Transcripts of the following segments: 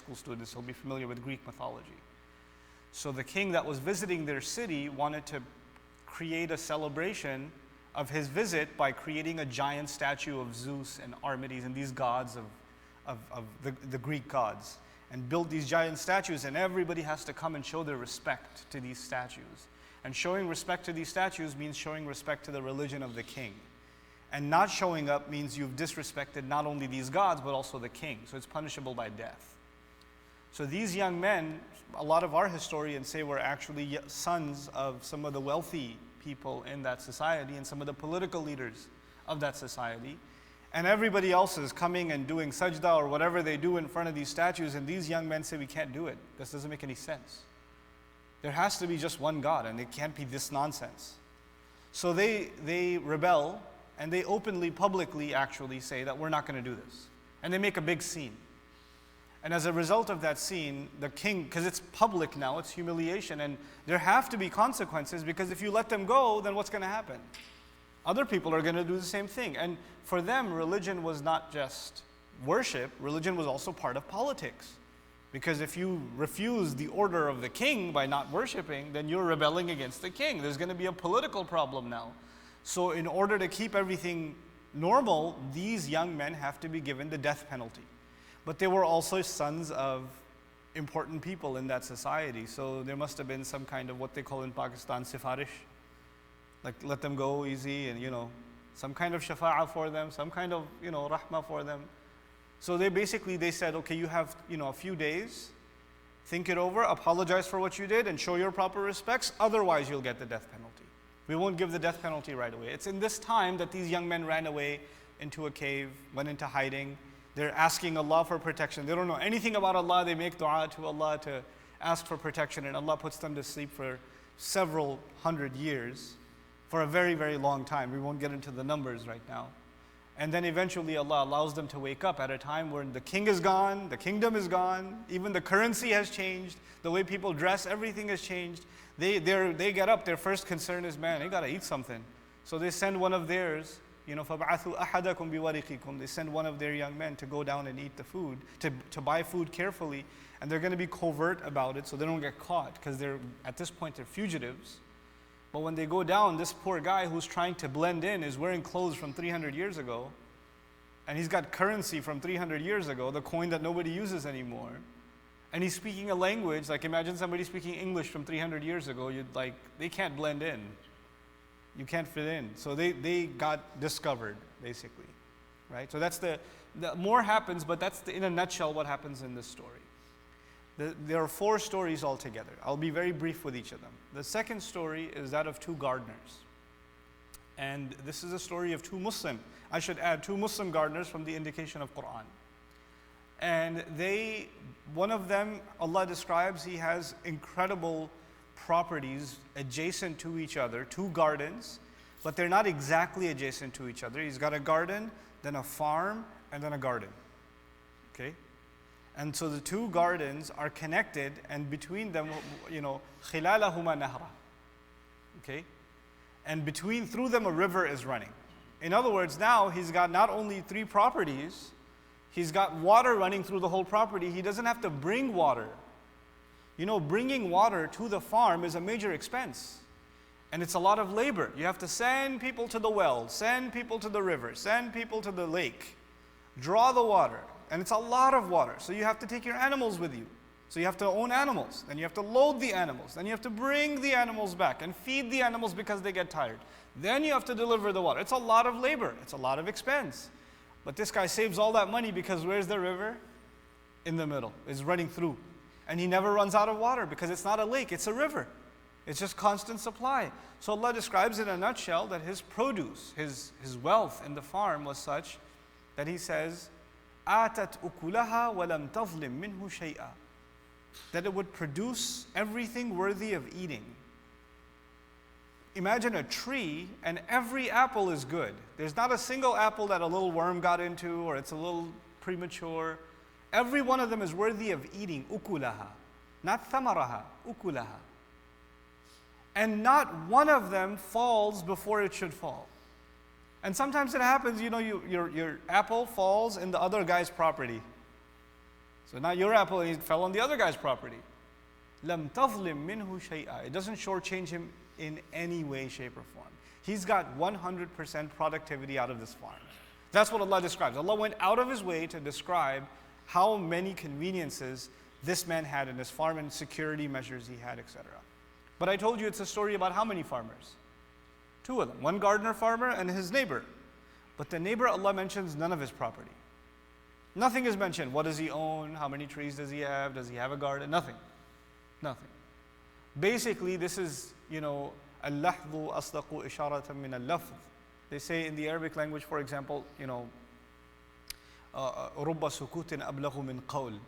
school students, he'll be familiar with Greek mythology. So the king that was visiting their city wanted to create a celebration of his visit by creating a giant statue of Zeus and Artemis and these gods of the Greek gods, and build these giant statues, and everybody has to come and show their respect to these statues. And showing respect to these statues means showing respect to the religion of the king. And not showing up means you've disrespected not only these gods, but also the king. So it's punishable by death. So these young men, a lot of our historians say, were actually sons of some of the wealthy people in that society and some of the political leaders of that society. And everybody else is coming and doing sajda or whatever they do in front of these statues, and these young men say, we can't do it. This doesn't make any sense. There has to be just one God, and it can't be this nonsense. So they rebel, and they openly, publicly actually say that we're not going to do this. And they make a big scene. And as a result of that scene, the king, because it's public now, it's humiliation, and there have to be consequences, because if you let them go, then what's going to happen? Other people are going to do the same thing. And for them, religion was not just worship, religion was also part of politics. Because if you refuse the order of the king by not worshiping, then you're rebelling against the king. There's going to be a political problem now. So in order to keep everything normal, these young men have to be given the death penalty. But they were also sons of important people in that society. So there must have been some kind of what they call in Pakistan, sifarish. Like let them go easy, and some kind of shafa'ah for them, some kind of rahmah for them. So they said, okay, you have a few days, think it over, apologize for what you did, and show your proper respects, otherwise you'll get the death penalty. We won't give the death penalty right away. It's in this time that these young men ran away into a cave, went into hiding. They're asking Allah for protection. They don't know anything about Allah. They make dua to Allah to ask for protection, and Allah puts them to sleep for several hundred years, for a very, very long time. We won't get into the numbers right now. And then eventually Allah allows them to wake up at a time when the king is gone, the kingdom is gone, even the currency has changed, the way people dress, everything has changed. They get up, their first concern is, man, they got to eat something. So they send one of theirs, فَبْعَثُوا أَحَدَكُمْ بِوَرِقِكُمْ. They send one of their young men to go down and eat the food, to buy food carefully. And they're going to be covert about it so they don't get caught, because at this point they're fugitives. But when they go down, this poor guy who's trying to blend in is wearing clothes from 300 years ago. And he's got currency from 300 years ago, the coin that nobody uses anymore. And he's speaking a language, like imagine somebody speaking English from 300 years ago, they can't blend in. You can't fit in. So they got discovered, basically. Right? So that's the more happens, but that's in a nutshell what happens in this story. There are 4 stories altogether. I'll be very brief with each of them. The second story is that of 2 gardeners. And this is a story of 2 Muslim gardeners from the indication of Quran. And one of them, Allah describes, he has incredible properties adjacent to each other, 2 gardens, but they're not exactly adjacent to each other. He's got a garden, then a farm, and then a garden. Okay? And so the 2 gardens are connected, and between them, خِلَالَهُمَا نَهْرًا. Okay? And through them a river is running. In other words, now he's got not only 3 properties, he's got water running through the whole property. He doesn't have to bring water. Bringing water to the farm is a major expense. And it's a lot of labor. You have to send people to the well, send people to the river, send people to the lake, draw the water. And it's a lot of water. So you have to take your animals with you. So you have to own animals. Then you have to load the animals. Then you have to bring the animals back and feed the animals because they get tired. Then you have to deliver the water. It's a lot of labor. It's a lot of expense. But this guy saves all that money because where's the river? In the middle. It's running through. And he never runs out of water because it's not a lake, it's a river. It's just constant supply. So Allah describes in a nutshell that his produce, his wealth in the farm was such that he says, آتت أكلها ولم تظلم منه شيئا. That it would produce everything worthy of eating. Imagine a tree and every apple is good. There's not a single apple that a little worm got into or it's a little premature. Every one of them is worthy of eating. أكلها. Not ثمرها. أكلها. And not one of them falls before it should fall. And sometimes it happens, your apple falls in the other guy's property. So now your apple, it fell on the other guy's property. لَمْ تَظْلِمْ مِنْهُ شَيْئًا. It doesn't shortchange him in any way, shape, or form. He's got 100% productivity out of this farm. That's what Allah describes. Allah went out of His way to describe how many conveniences this man had in his farm and security measures he had, etc. But I told you it's a story about how many farmers? Two of them. One gardener farmer and his neighbor. But the neighbor, Allah mentions none of his property. Nothing is mentioned. What does he own? How many trees does he have? Does he have a garden? Nothing. Nothing. Basically, this is, al-lahdhu asdaqu isharatan min al-lafz. They say in the Arabic language, for example, رُبَّ سُكُوتٍ أَبْلَغُ مِنْ قَوْلٍ.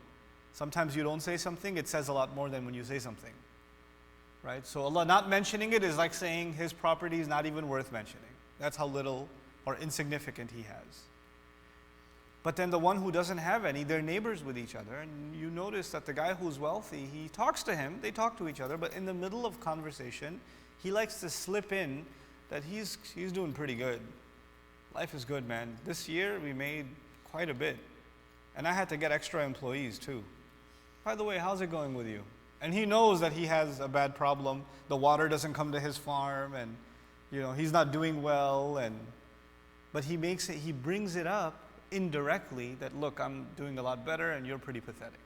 Sometimes you don't say something, it says a lot more than when you say something. Right? So Allah not mentioning it is like saying his property is not even worth mentioning. That's how little or insignificant he has. But then the one who doesn't have any, they're neighbors with each other. And you notice that the guy who's wealthy, he talks to him, they talk to each other, but in the middle of conversation, he likes to slip in that he's doing pretty good. Life is good, man. This year we made quite a bit. And I had to get extra employees too. By the way, how's it going with you? And he knows that he has a bad problem. The water doesn't come to his farm and he's not doing well, but he brings it up indirectly that, look, I'm doing a lot better and you're pretty pathetic.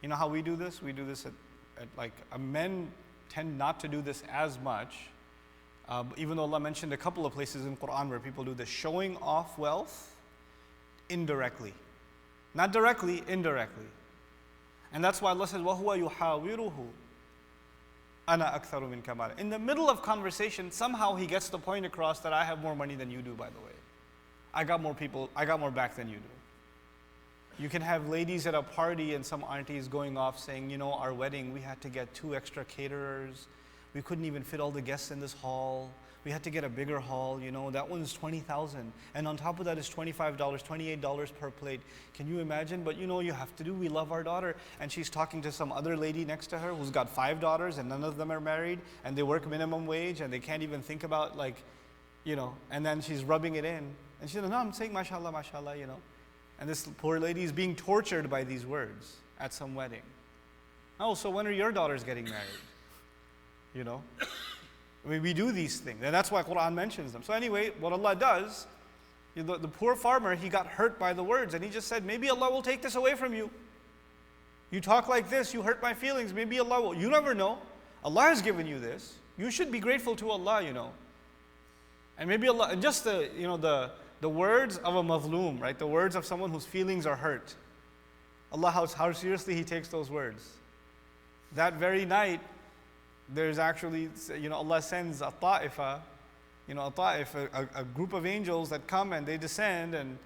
You know how we do this? We do this at men tend not to do this as much, even though Allah mentioned a couple of places in Quran where people do this, showing off wealth indirectly. Not directly, indirectly. And that's why Allah says, وَهُوَ يُحَاوِرُهُ أَنَا أَكْثَرُ مِنْكَ مَالًا. In the middle of conversation, somehow he gets the point across that I have more money than you do, by the way. I got more people, I got more back than you do. You can have ladies at a party and some aunties going off saying, our wedding, we had to get 2 extra caterers. We couldn't even fit all the guests in this hall. We had to get a bigger hall, that one's $20,000. And on top of that is $25, $28 per plate. Can you imagine? But you have to do, we love our daughter. And she's talking to some other lady next to her who's got 5 daughters and none of them are married and they work minimum wage and they can't even think about and then she's rubbing it in. And she said, no, I'm saying mashallah, mashallah, And this poor lady is being tortured by these words at some wedding. Oh, so when are your daughters getting married? I mean, we do these things, and that's why Quran mentions them. So anyway, what Allah does, the poor farmer, he got hurt by the words, and he just said, maybe Allah will take this away from you. You talk like this, you hurt my feelings, maybe Allah will. You never know. Allah has given you this. You should be grateful to Allah, And maybe Allah, and just the words of a mazloom, right? The words of someone whose feelings are hurt. Allah, how seriously He takes those words. That very night, there's actually, Allah sends a ta'ifa, a group of angels that come and they descend and,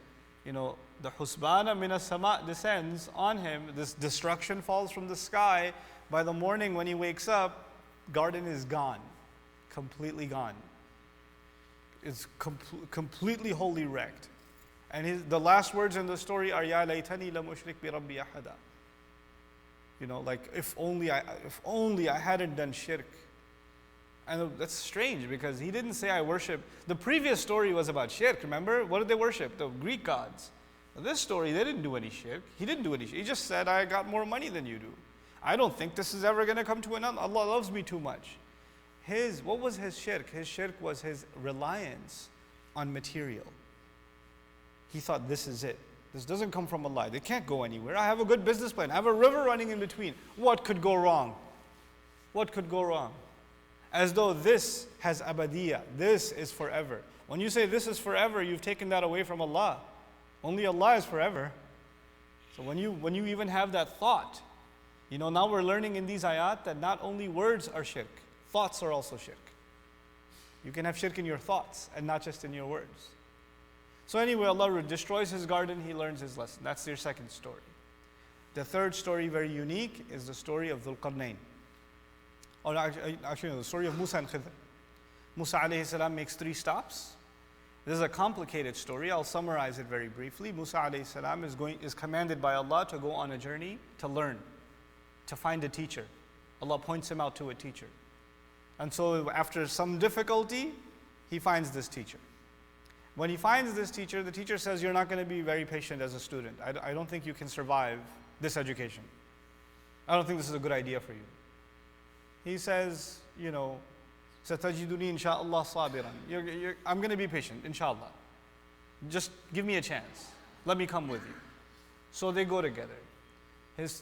the husbana min as-sama descends on him. This destruction falls from the sky. By the morning when he wakes up, garden is gone, completely gone. It's completely wholly wrecked. And the last words in the story are, Ya laytani lam ushrik bi rabbi ahada. If only I hadn't done shirk. And that's strange because he didn't say I worship. The previous story was about shirk, remember? What did they worship? The Greek gods. Now this story, they didn't do any shirk. He didn't do any shirk. He just said, I got more money than you do. I don't think this is ever going to come to an end. Allah loves me too much. What was his shirk? His shirk was his reliance on material. He thought, this is it. This doesn't come from Allah. They can't go anywhere. I have a good business plan. I have a river running in between. What could go wrong? What could go wrong? As though this has abadiyah. This is forever. When you say this is forever, you've taken that away from Allah. Only Allah is forever. So when you even have that thought, now we're learning in these ayat that not only words are shirk, thoughts are also shirk. You can have shirk in your thoughts and not just in your words. So anyway, Allah destroys his garden, he learns his lesson. That's their second story. The third story, very unique, is the story of Dhul Qarnayn. Or actually, the story of Musa and Khidr. Musa alayhi salam makes 3 stops. This is a complicated story. I'll summarize it very briefly. Musa alayhi salam is commanded by Allah to go on a journey to learn, to find a teacher. Allah points him out to a teacher. And so after some difficulty, he finds this teacher. When he finds this teacher, the teacher says, you're not going to be very patient as a student. I don't think you can survive this education. I don't think this is a good idea for you. He says, سَتَجِدُنِي إِنْ شَاءَ اللَّهُ صَابِرًا. I'm going to be patient, inshallah. Just give me a chance. Let me come with you. So they go together.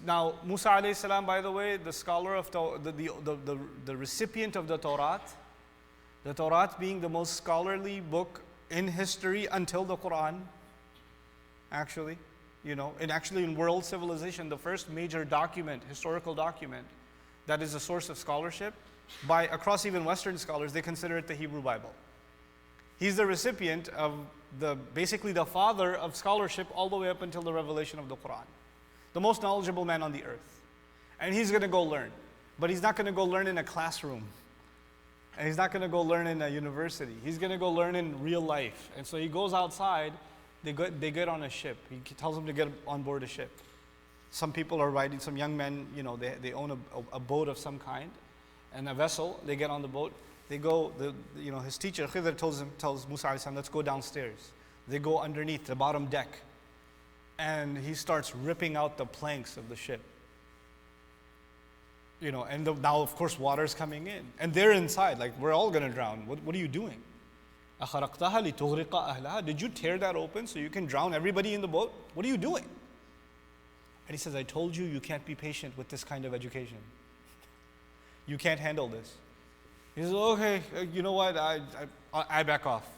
Now, Musa alayhi salam, by the way, the scholar of the recipient of the Torah being the most scholarly book in history until the Quran, actually, in world civilization, the first major document, historical document, that is a source of scholarship, across even Western scholars, they consider it the Hebrew Bible. He's the recipient of basically the father of scholarship all the way up until the revelation of the Quran. The most knowledgeable man on the earth. And he's going to go learn. But he's not going to go learn in a classroom. And he's not going to go learn in a university. He's going to go learn in real life. And so he goes outside, they get on a ship. He tells them to get on board a ship. Some people are riding, some young men, they own a boat of some kind and a vessel. They get on the boat. They go, his teacher, Khatira, tells Musa alayhi salam, let's go downstairs. They go underneath the bottom deck. And he starts ripping out the planks of the ship. And now of course water's coming in. And they're inside, like we're all going to drown. What are you doing? أَخَرَقْتَهَا لِتُغْرِقَ أَهْلَهَا. Did you tear that open so you can drown everybody in the boat? What are you doing? And he says, I told you, you can't be patient with this kind of education. You can't handle this. He says, okay, you know what, I back off.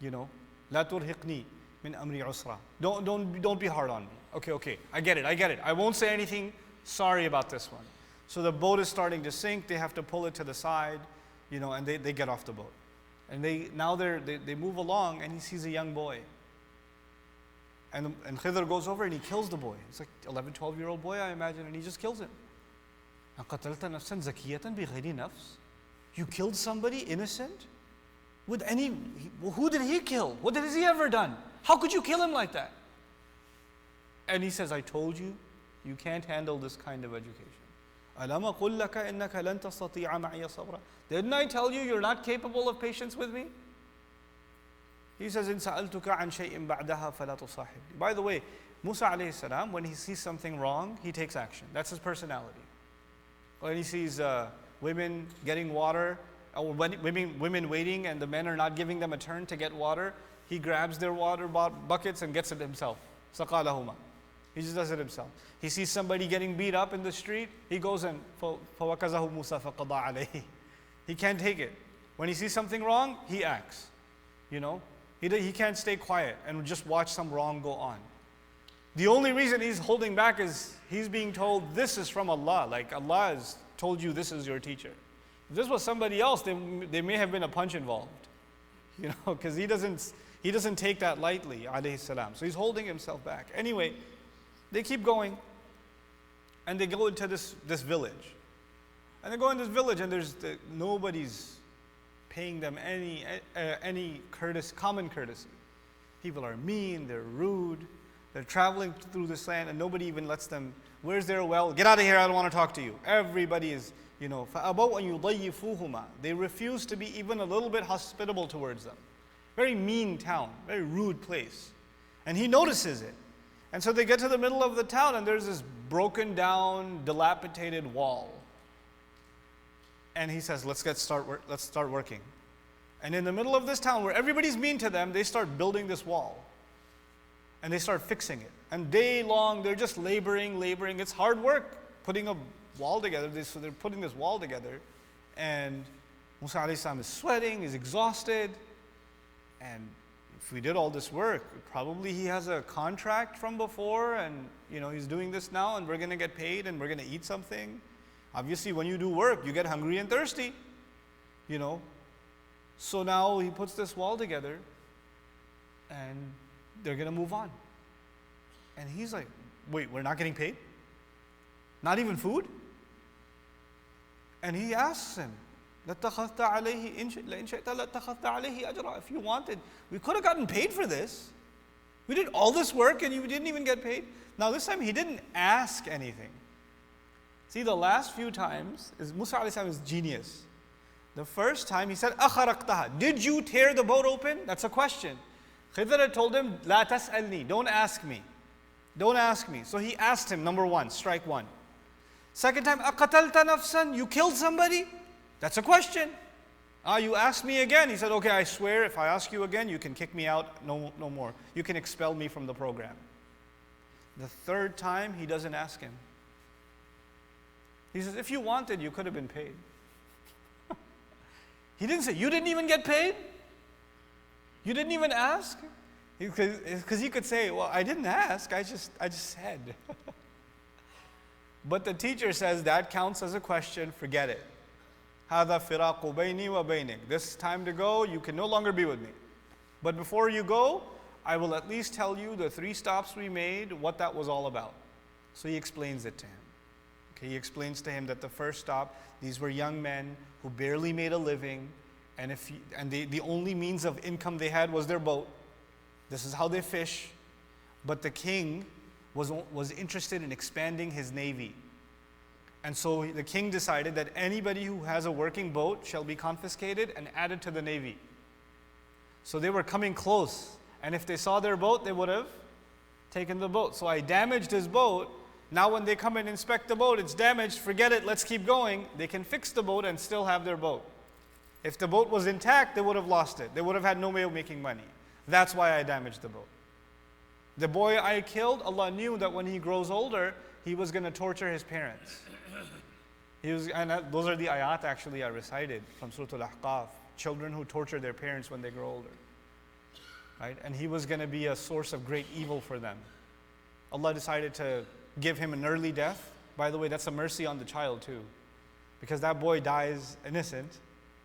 لَا تُرْهِقْنِي مِنْ أَمْرِي عُسْرًا. Don't be hard on me. Okay, I get it. I won't say anything. Sorry about this one. So the boat is starting to sink. They have to pull it to the side, and they get off the boat. And they move along, and he sees a young boy. And Khatira goes over and he kills the boy. It's like 11, 12-year-old boy, I imagine, and he just kills him. أَقَتَلْتَ نَفْسًا زَكِيَّةً بِغَيْرِ نَفْسٍ. You killed somebody innocent? Who did he kill? What has he ever done? How could you kill him like that? And he says, I told you, you can't handle this kind of education. أَلَمَ قُلْ لَكَ إِنَّكَ لَن تَسْتَطِيعَ مَعِيَ صَبْرًا. Didn't I tell you you're not capable of patience with me? He says, إِن سَأَلْتُكَ عَنْ شَيْءٍ بَعْدَهَا فَلَا تُصَاحِبْنِي. By the way, Musa alayhi salam, when he sees something wrong, he takes action. That's his personality. When he sees women getting water, or women waiting and the men are not giving them a turn to get water, he grabs their water buckets and gets it himself. سَقَالَهُمَا. He just does it himself. He sees somebody getting beat up in the street, he goes and فَوَكَزَهُ مُوسَى فَقَضَى عَلَيْهِ. He can't take it. When he sees something wrong, he acts. He can't stay quiet and just watch some wrong go on. The only reason he's holding back is he's being told this is from Allah. Like Allah has told you this is your teacher. If this was somebody else, there may have been a punch involved. Because he doesn't take that lightly, alayhi salam. So he's holding himself back. Anyway, they keep going. And they go into this village. And they go in this village and nobody's paying them any common courtesy. People are mean, they're rude, they're traveling through this land and nobody even lets them, where's their well? Get out of here, I don't want to talk to you. Everybody is, فَأَبَوْا أَن يُضَيِّفُوهُمَا. They refuse to be even a little bit hospitable towards them. Very mean town, very rude place. And he notices it. And so they get to the middle of the town and there's this broken down, dilapidated wall. And he says, let's start working. And in the middle of this town where everybody's mean to them, they start building this wall. And they start fixing it. And day long, they're just laboring. It's hard work putting a wall together. So they're putting this wall together. And Musa alayhi salam is sweating, he's exhausted. And if we did all this work, probably he has a contract from before and he's doing this now and we're going to get paid and we're going to eat something. Obviously, when you do work, you get hungry and thirsty, So now he puts this wall together and they're going to move on. And he's like, wait, we're not getting paid? Not even food? And he asks him, لَاتَّخَذْتَ عَلَيْهِ لَإِنْ شِئْتَ لَاتَّخَذْتَ عَلَيْهِ أَجْرًا. If you wanted, we could have gotten paid for this. We did all this work and you didn't even get paid. Now this time he didn't ask anything. See, the last few times, Musa alayhi salam is genius. The first time he said, أَخَرَقْتَهَا. Did you tear the boat open? That's a question. Khatira told him, لَا تَسْأَلْنِي. Don't ask me. Don't ask me. So he asked him, number one, strike one. Second time, أَقَتَلْتَ نَفْسًا? You killed somebody? That's a question. You asked me again. He said, okay, I swear if I ask you again, you can kick me out, no more. You can expel me from the program. The third time, he doesn't ask him. He says, if you wanted, you could have been paid. He didn't say, you didn't even get paid? You didn't even ask? Because he could say, well, I didn't ask, I just said. But the teacher says that counts as a question, forget it. هَذَا فِرَاقُ بَيْنِي وَبَيْنِكَ. This time to go, you can no longer be with me. But before you go, I will at least tell you the 3 stops we made, what that was all about. So he explains it to him. Okay, he explains to him that the first stop, these were young men who barely made a living, and the only means of income they had was their boat. This is how they fish. But the king was interested in expanding his navy. And so the king decided that anybody who has a working boat shall be confiscated and added to the navy. So they were coming close. And if they saw their boat, they would have taken the boat. So I damaged his boat. Now when they come and inspect the boat, it's damaged, forget it, let's keep going. They can fix the boat and still have their boat. If the boat was intact, they would have lost it. They would have had no way of making money. That's why I damaged the boat. The boy I killed, Allah knew that when he grows older, he was going to torture his parents. Those are the ayat actually I recited from Surah Kahf. Children who torture their parents when they grow older. Right? And he was going to be a source of great evil for them. Allah decided to give him an early death. By the way, that's a mercy on the child too. Because that boy dies innocent,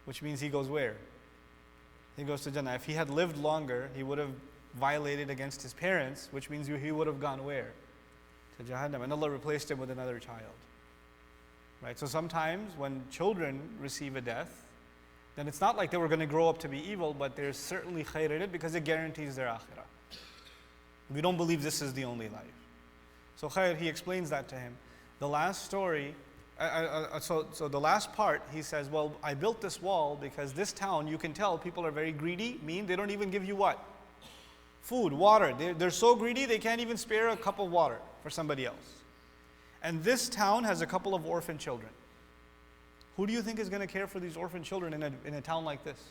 which means he goes where? He goes to Jannah. If he had lived longer, he would have violated against his parents, which means he would have gone where? To Jahannam. And Allah replaced him with another child. Right? So sometimes when children receive a death, then it's not like they were going to grow up to be evil, but there's certainly khair in it because it guarantees their akhirah. We don't believe this is the only life. So khair, he explains that to him. The last story, so the last part, he says, well, I built this wall because this town, you can tell people are very greedy, mean they don't even give you what? Food, water. They're so greedy they can't even spare a cup of water for somebody else. And this town has a couple of orphan children. Who do you think is going to care for these orphan children in a town like this?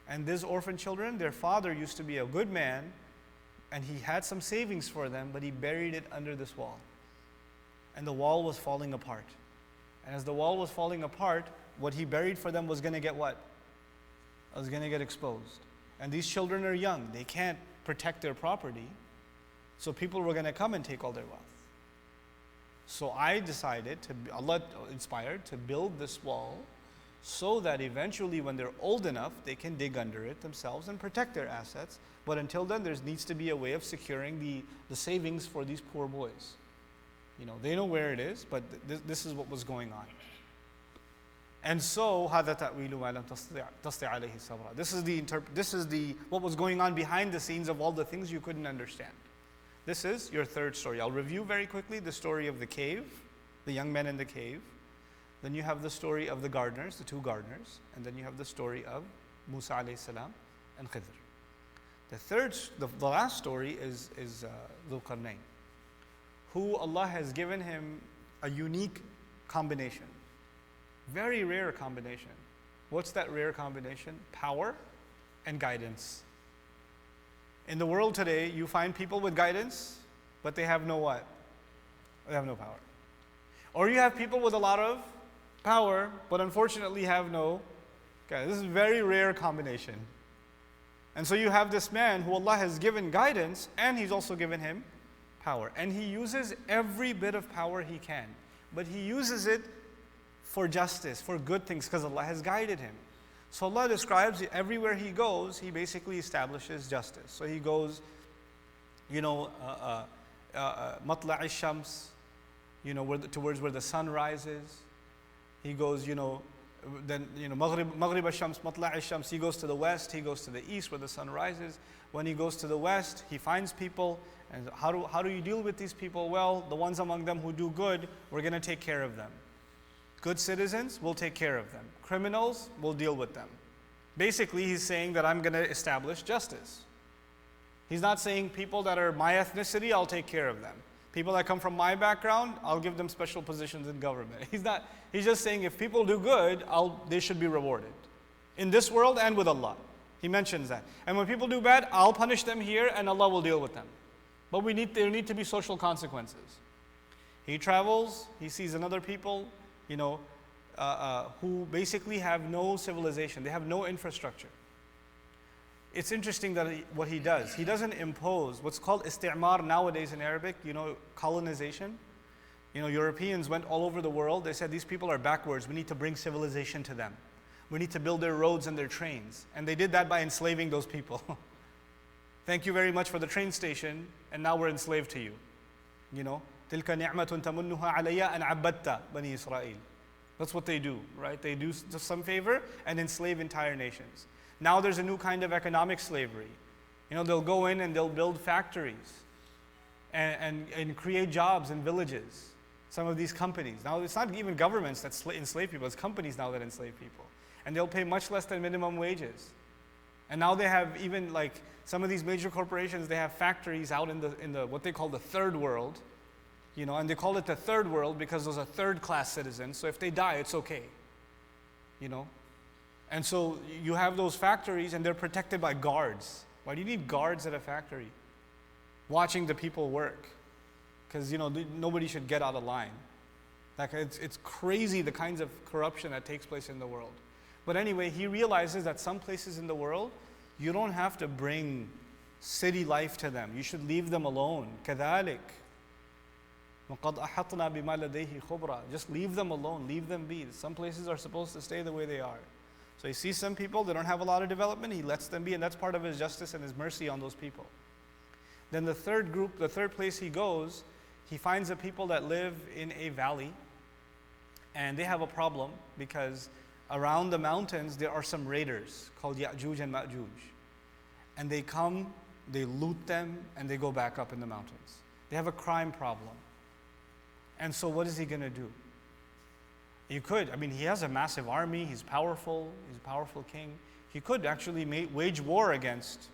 And these orphan children, their father used to be a good man, and he had some savings for them, but he buried it under this wall. And the wall was falling apart. And as the wall was falling apart, what he buried for them was going to get what? It was going to get exposed. And these children are young. They can't protect their property. So people were going to come and take all their wealth. So I decided, Allah inspired, to build this wall so that eventually when they're old enough, they can dig under it themselves and protect their assets. But until then, there needs to be a way of securing the savings for these poor boys. You know, they know where it is, but this is what was going on. And so, هذا تأويل ما لم تستطع عليه صبرا. This is what was going on behind the scenes of all the things you couldn't understand. This is your third story. I'll review very quickly the story of the cave, the young men in the cave. Then you have the story of the gardeners, the 2 gardeners, and then you have the story of Musa alayhi salam and Khidr. The last story is Dhul Qarnayn, who Allah has given him a unique combination. Very rare combination. What's that rare combination? Power and guidance. In the world today, you find people with guidance, but they have no what? They have no power. Or you have people with a lot of power, but unfortunately have no guidance. This is a very rare combination. And so you have this man who Allah has given guidance, and He's also given him power. And he uses every bit of power he can. But he uses it for justice, for good things, because Allah has guided him. So Allah describes everywhere he goes, he basically establishes justice. So he goes, matla'i shams, towards where the sun rises. He goes, maghrib shams, matla'i shams. He goes to the west, he goes to the east where the sun rises. When he goes to the west, he finds people. And how do you deal with these people? Well, the ones among them who do good, we're going to take care of them. Good citizens, we'll take care of them. Criminals, we'll deal with them. Basically, he's saying that I'm going to establish justice. He's not saying people that are my ethnicity, I'll take care of them. People that come from my background, I'll give them special positions in government. He's just saying if people do good, they should be rewarded. In this world and with Allah. He mentions that. And when people do bad, I'll punish them here and Allah will deal with them. But there need to be social consequences. He travels, he sees another people, who basically have no civilization. They have no infrastructure. It's interesting that what he does. He doesn't impose what's called isti'mar nowadays in Arabic, colonization. Europeans went all over the world. They said these people are backwards. We need to bring civilization to them. We need to build their roads and their trains. And they did that by enslaving those people. Thank you very much for the train station, and now we're enslaved to you. تِلْكَ نِعْمَةٌ تَمُنُّهَا عَلَيَّ أَنْ عَبَّدْتَ بَنِي إِسْرَائِيل. That's what they do, right? They do some favor and enslave entire nations. Now there's a new kind of economic slavery. They'll go in and they'll build factories and create jobs in villages. Some of these companies. Now it's not even governments that enslave people, it's companies now that enslave people. And they'll pay much less than minimum wages. And now they have even some of these major corporations, they have factories out in the what they call the third world. And they call it the third world because those are third class citizens. So if they die, it's okay. And so you have those factories and they're protected by guards. Why do you need guards at a factory? Watching the people work. Because, nobody should get out of line. It's crazy the kinds of corruption that takes place in the world. But anyway, he realizes that some places in the world, you don't have to bring city life to them. You should leave them alone. كَذَلِكَ وَقَدْ أَحَطْنَا بِمَا لَدَيْهِ خُبْرًا. Just leave them alone. Leave them be. Some places are supposed to stay the way they are. So he sees some people, they don't have a lot of development, he lets them be, and that's part of his justice and his mercy on those people. Then the third place he goes, he finds the people that live in a valley, and they have a problem because around the mountains there are some raiders called Ya'juj and Ma'juj. And they come, they loot them, and they go back up in the mountains. They have a crime problem. And so what is he going to do? He has a massive army, he's a powerful king. He could actually wage war against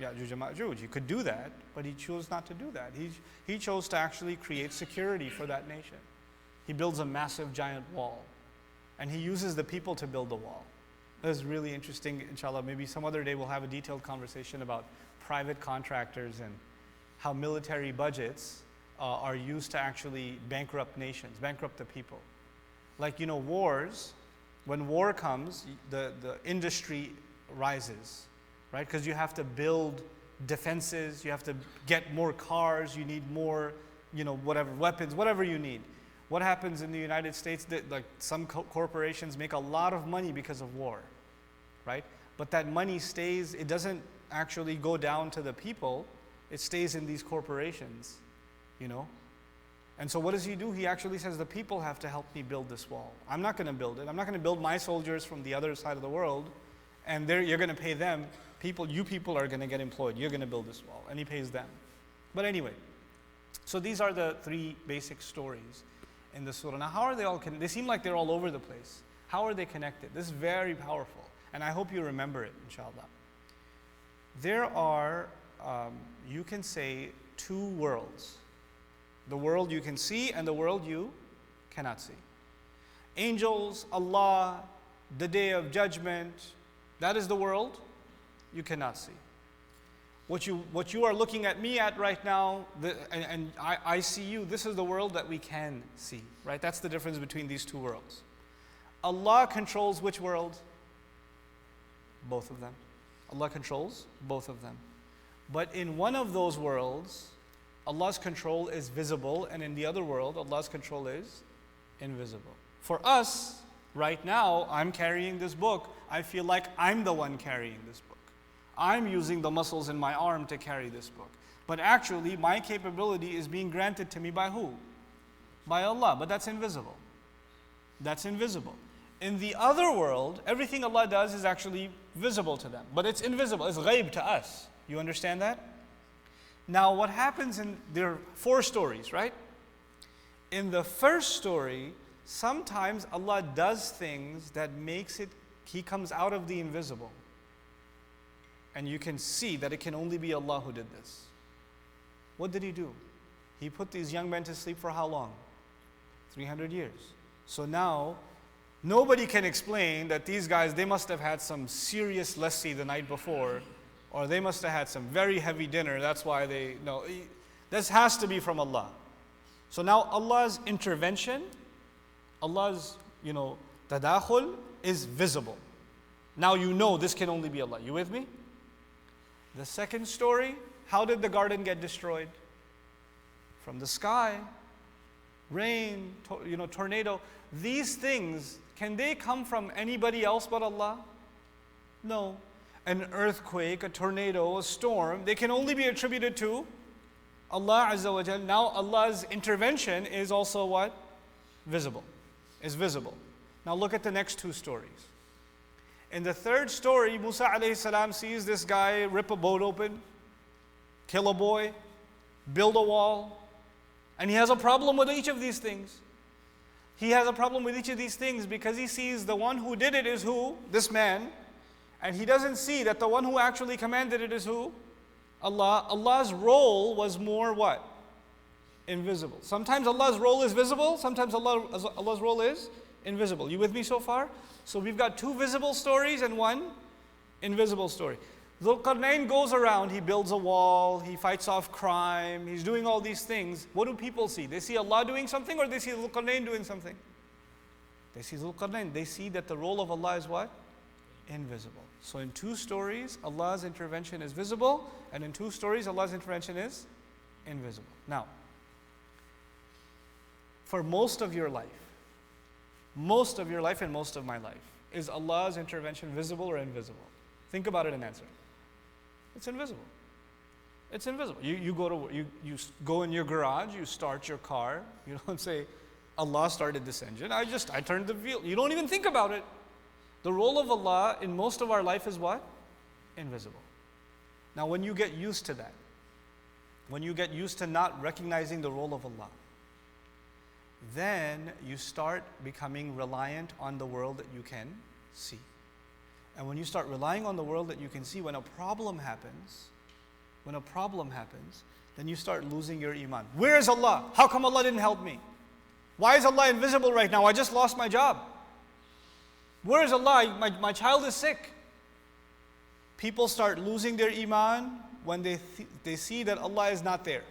Ya'juj and Ma'juj. He could do that, but he chose not to do that. He chose to actually create security for that nation. He builds a massive giant wall, and he uses the people to build the wall. That's really interesting. Inshallah, maybe some other day we'll have a detailed conversation about private contractors and how military budgets are used to actually bankrupt nations, bankrupt the people. Wars, when war comes, the industry rises, right? Because you have to build defenses, you have to get more cars, you need more, whatever, weapons, whatever you need. What happens in the United States, some corporations make a lot of money because of war, right? But that money stays, it doesn't actually go down to the people, it stays in these corporations, And so what does he do? He actually says the people have to help me build this wall. I'm not going to build it. I'm not going to build my soldiers from the other side of the world, and you're going to pay them. You people are going to get employed. You're going to build this wall. And he pays them. But anyway, so these are the three basic stories in the surah. Now, how are they all connected? They seem like they're all over the place. How are they connected? This is very powerful. And I hope you remember it, inshallah. There are, you can say, two worlds. The world you can see and the world you cannot see. Angels, Allah, the day of judgment, that is the world you cannot see. What you are looking at me at right now, and I see you, this is the world that we can see, right? That's the difference between these two worlds. Allah controls which world? Both of them. Allah controls both of them. But in one of those worlds, Allah's control is visible, and in the other world, Allah's control is invisible. For us, right now, I'm carrying this book. I feel like I'm the one carrying this book. I'm using the muscles in my arm to carry this book. But actually, my capability is being granted to me by who? By Allah, but that's invisible. That's invisible. In the other world, everything Allah does is actually visible to them, but it's invisible, it's ghaib to us. You understand that? Now, what happens there are 4 stories, right? In the first story, sometimes Allah does things that makes He comes out of the invisible. and you can see that it can only be Allah who did this. What did He do? He put these young men to sleep for how long? 300 years. So now, nobody can explain that these guys, they must have had some serious lassi the night before, or they must have had some very heavy dinner. That's why they, no, this has to be from Allah. So now Allah's intervention, Allah's, tadakhul is visible. Now you know this can only be Allah. You with me? The second story, how did the garden get destroyed? From the sky, rain, tornado. These things, can they come from anybody else but Allah? No. An earthquake, a tornado, a storm, they can only be attributed to Allah Azza wa Jal. Now Allah's intervention is also what? Visible. Is visible. Now look at the next two stories. In the third story, Musa alayhi salam sees this guy rip a boat open, kill a boy, build a wall, and he has a problem with each of these things. He has a problem with each of these things because he sees the one who did it is who? This man. And he doesn't see that the one who actually commanded it is who? Allah. Allah's role was more what? Invisible. Sometimes Allah's role is visible, sometimes Allah's role is invisible. You with me so far? So we've got two visible stories and one invisible story. Dhul Qarnayn goes around, he builds a wall, he fights off crime, he's doing all these things. What do people see? They see Allah doing something or they see Dhul Qarnayn doing something? They see Dhul Qarnayn. They see that the role of Allah is what? Invisible. So in two stories, Allah's intervention is visible, and in two stories, Allah's intervention is invisible. Now, for most of your life and most of my life, is Allah's intervention visible or invisible? Think about it and answer. It's invisible. It's invisible. You go in your garage, you start your car, you don't say, Allah started this engine, I turned the wheel. You don't even think about it. The role of Allah in most of our life is what? Invisible. Now when you get used to that, when you get used to not recognizing the role of Allah, then you start becoming reliant on the world that you can see. And when you start relying on the world that you can see, when a problem happens, then you start losing your iman. Where is Allah? How come Allah didn't help me? Why is Allah invisible right now? I just lost my job. Where is Allah? My child is sick. People start losing their iman when they see that Allah is not there.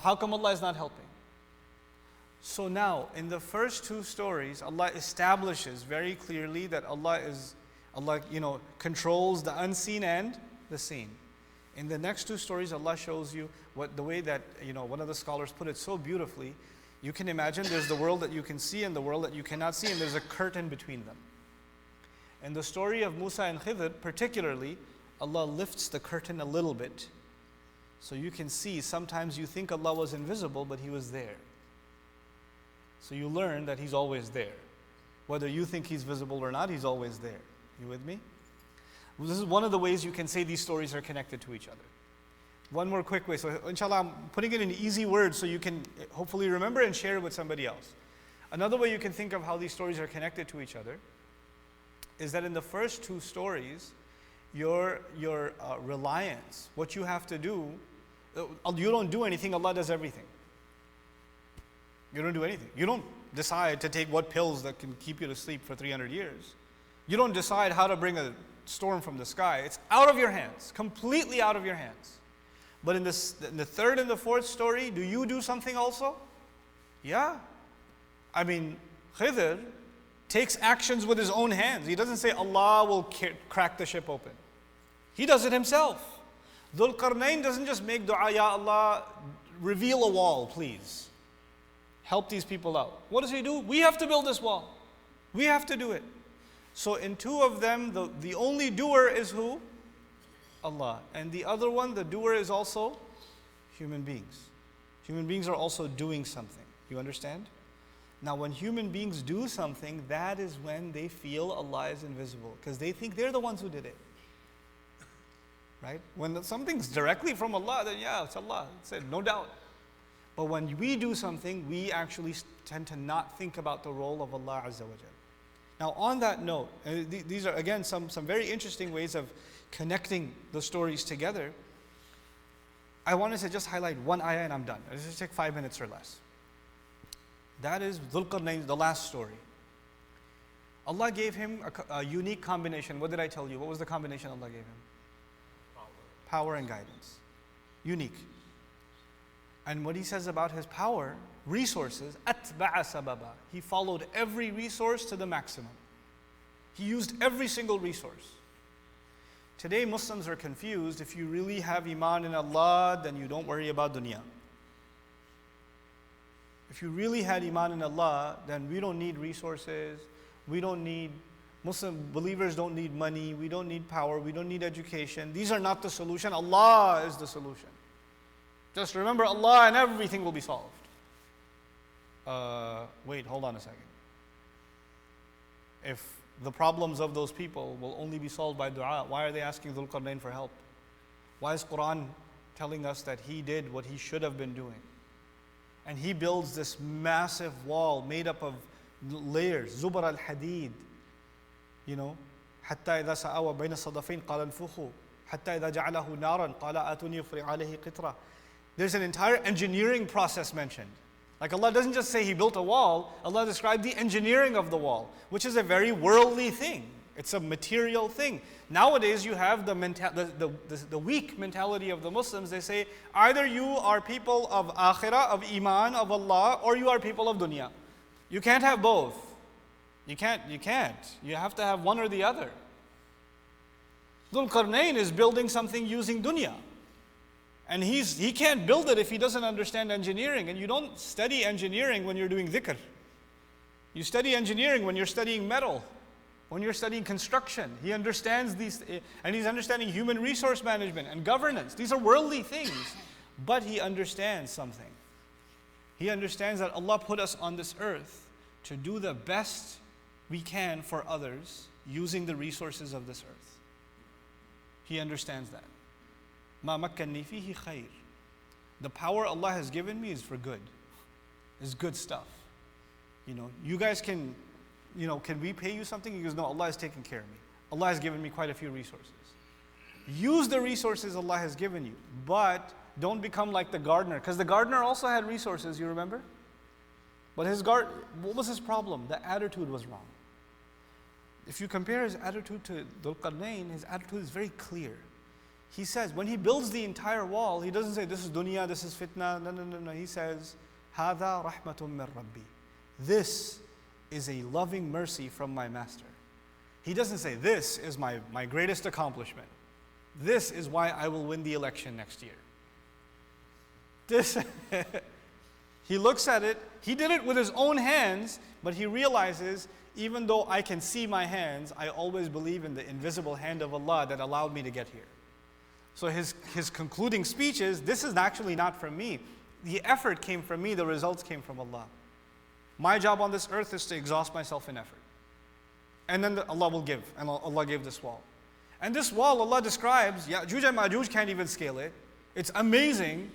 How come Allah is not helping? So now, in the first two stories, Allah establishes very clearly that Allah controls the unseen and the seen. In the next two stories, Allah shows you the way that, one of the scholars put it so beautifully. You can imagine there's the world that you can see and the world that you cannot see, and there's a curtain between them. In the story of Musa and Khidr, particularly, Allah lifts the curtain a little bit. So you can see, sometimes you think Allah was invisible, but He was there. So you learn that He's always there. Whether you think He's visible or not, He's always there. You with me? This is one of the ways you can say these stories are connected to each other. One more quick way. So inshallah, I'm putting it in easy words so you can hopefully remember and share it with somebody else. Another way you can think of how these stories are connected to each other is that in the first two stories, your reliance, what you have to do, you don't do anything, Allah does everything. You don't do anything. You don't decide to take what pills that can keep you to sleep for 300 years. You don't decide how to bring a storm from the sky. It's out of your hands, completely out of your hands. But in the third and the fourth story, do you do something also? Yeah. I mean, Khidr takes actions with his own hands. He doesn't say Allah will crack the ship open. He does it himself. Dhul Qarnayn doesn't just make dua, Ya Allah, reveal a wall, please. Help these people out. What does he do? We have to build this wall. We have to do it. So in two of them, the only doer is who? Allah. And the other one, the doer is also human beings. Human beings are also doing something. You understand? Now when human beings do something, that is when they feel Allah is invisible, because they think they're the ones who did it. Right? When something's directly from Allah, then yeah, it's Allah. It's it, no doubt. But when we do something, we actually tend to not think about the role of Allah Azza wa Jal. Now on that note, these are again some very interesting ways of connecting the stories together. I wanted to just highlight one ayah and I'm done. It'll just take 5 minutes or less. That is Dhul Qarnayn, the last story. Allah gave him a unique combination. What did I tell you? What was the combination Allah gave him? Power and guidance. Unique. And what he says about his power, resources, أَتْبَعَ سَبَبًا. He followed every resource to the maximum. He used every single resource. Today Muslims are confused. If you really have iman in Allah, then you don't worry about dunya. If you really had iman in Allah, then we don't need resources. We don't need, Muslim believers don't need money. We don't need power. We don't need education. These are not the solution. Allah is the solution. Just remember Allah and everything will be solved. Wait, hold on a second. If the problems of those people will only be solved by dua, why are they asking Dhul Qarnayn for help? Why is Quran telling us that he did what he should have been doing? And he builds this massive wall made up of layers, Zubar al-Hadid, you know, حتى إذا سأوى بين الصدفين قال انفخوا حتى إذا جعله نارا قال آتوني أفرغ عليه قطرة. There's an entire engineering process mentioned. Like Allah doesn't just say He built a wall, Allah described the engineering of the wall, which is a very worldly thing. It's a material thing. Nowadays you have the weak mentality of the Muslims. They say either you are people of akhirah, of iman, of Allah, or you are people of dunya. You can't have both. You can't. You have to have one or the other. Dhul Qarnayn is building something using dunya. And he can't build it if he doesn't understand engineering. And you don't study engineering when you're doing dhikr. You study engineering when you're studying metal, when you're studying construction. He understands these, and he's understanding human resource management and governance. These are worldly things. But he understands something. He understands that Allah put us on this earth to do the best we can for others using the resources of this earth. He understands that. مَا مَكَّنِّي فِيهِ خَيْرٌ. The power Allah has given me is for good. It's good stuff. You know, you guys can we pay you something? He goes, no, Allah is taking care of me. Allah has given me quite a few resources. Use the resources Allah has given you, but don't become like the gardener, because the gardener also had resources, you remember? But what was his problem? The attitude was wrong. If you compare his attitude to Dhul Qarnayn, his attitude is very clear. He says, when he builds the entire wall, he doesn't say, this is dunya, this is fitna. No. He says, هَذَا رَحْمَةٌ مِّن رَبِّي. This is a loving mercy from my master. He doesn't say, this is my greatest accomplishment. This is why I will win the election next year. He looks at it, he did it with his own hands, but he realizes, even though I can see my hands, I always believe in the invisible hand of Allah that allowed me to get here. So his concluding speech is, this is actually not from me. The effort came from me, the results came from Allah. My job on this earth is to exhaust myself in effort. And then Allah will give, and Allah gave this wall. And this wall Allah describes, Ya'juj and Ma'juj can't even scale it. It's amazing,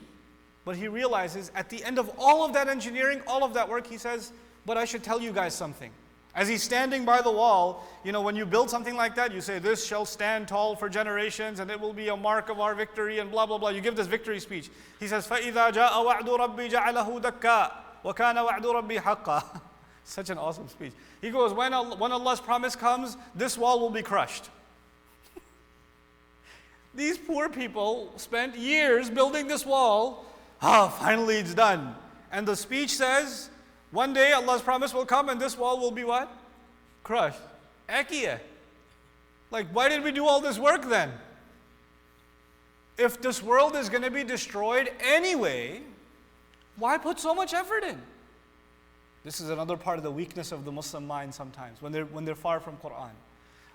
but he realizes at the end of all of that engineering, all of that work, he says, but I should tell you guys something. As he's standing by the wall, you know, when you build something like that, you say, this shall stand tall for generations and it will be a mark of our victory and blah, blah, blah. You give this victory speech. He says, فَإِذَا جَاءَ وَعْدُ رَبِّي جَعَلَهُ دَكَّا وَكَانَ وَعْدُ رَبِّي حَقًّا. Such an awesome speech. He goes, when Allah's promise comes, this wall will be crushed. These poor people spent years building this wall. Finally it's done. And the speech says, one day Allah's promise will come and this wall will be what? Crushed. Akiya. Like, why did we do all this work then? If this world is going to be destroyed anyway, why put so much effort in? This is another part of the weakness of the Muslim mind sometimes, when they're far from Quran.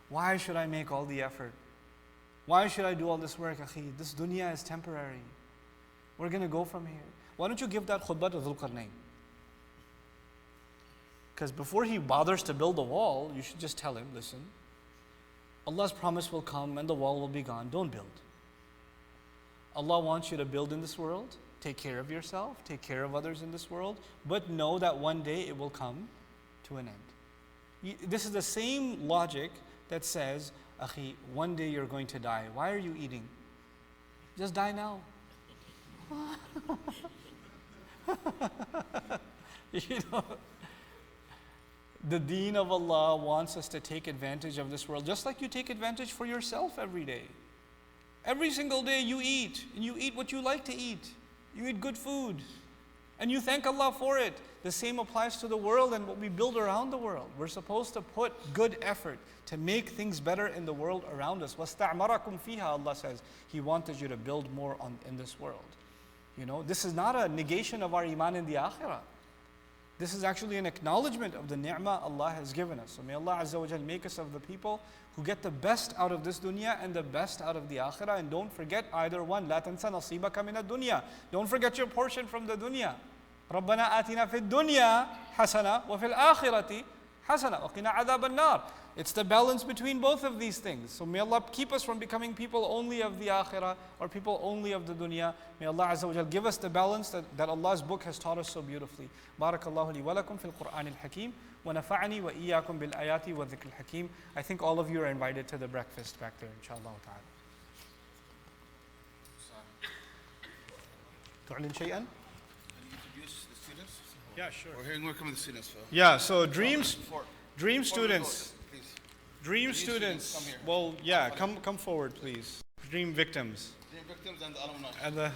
Why should I make all the effort? Why should I do all this work, akhi? This dunya is temporary. We're going to go from here. Why don't you give that khutbah to Dhul Qarnayn? Because before he bothers to build a wall, you should just tell him, listen, Allah's promise will come and the wall will be gone. Don't build. Allah wants you to build in this world. Take care of yourself. Take care of others in this world. But know that one day it will come to an end. This is the same logic that says, Akhi, one day you're going to die. Why are you eating? Just die now. You know, the deen of Allah wants us to take advantage of this world, just like you take advantage for yourself every day. Every single day you eat, and you eat what you like to eat. You eat good food, and you thank Allah for it. The same applies to the world and what we build around the world. We're supposed to put good effort to make things better in the world around us. وَاسْتَعْمَرَكُمْ فِيهَا, Allah says. He wanted you to build more in this world. You know, this is not a negation of our iman in the akhirah. This is actually an acknowledgement of the ni'mah Allah has given us. So may Allah Azza wa Jal make us of the people who get the best out of this dunya and the best out of the akhirah. And don't forget either one. لا تنسى نصيبك من الدنيا. Don't forget your portion from the dunya. ربنا آتنا في الدنيا حسنة وفي الآخرة حسنة وقنا عذاب النار. It's the balance between both of these things. So may Allah keep us from becoming people only of the akhirah or people only of the dunya. May Allah Azza wa Jal give us the balance that Allah's book has taught us so beautifully. Barakallahu li wa lakum fil Qur'an al-Hakim wa nafa'ani wa iyyakum bil ayati wa dhikr al-Hakim. I think all of you are invited to the breakfast back there, inshallah ta'ala. تعلن شيئا? Yeah, sure. We're hearing welcome to the students. Yeah, so dream students. Dream students. Come here. Well, yeah, come forward, please. Dream victims. Dream victims and the alumni. And the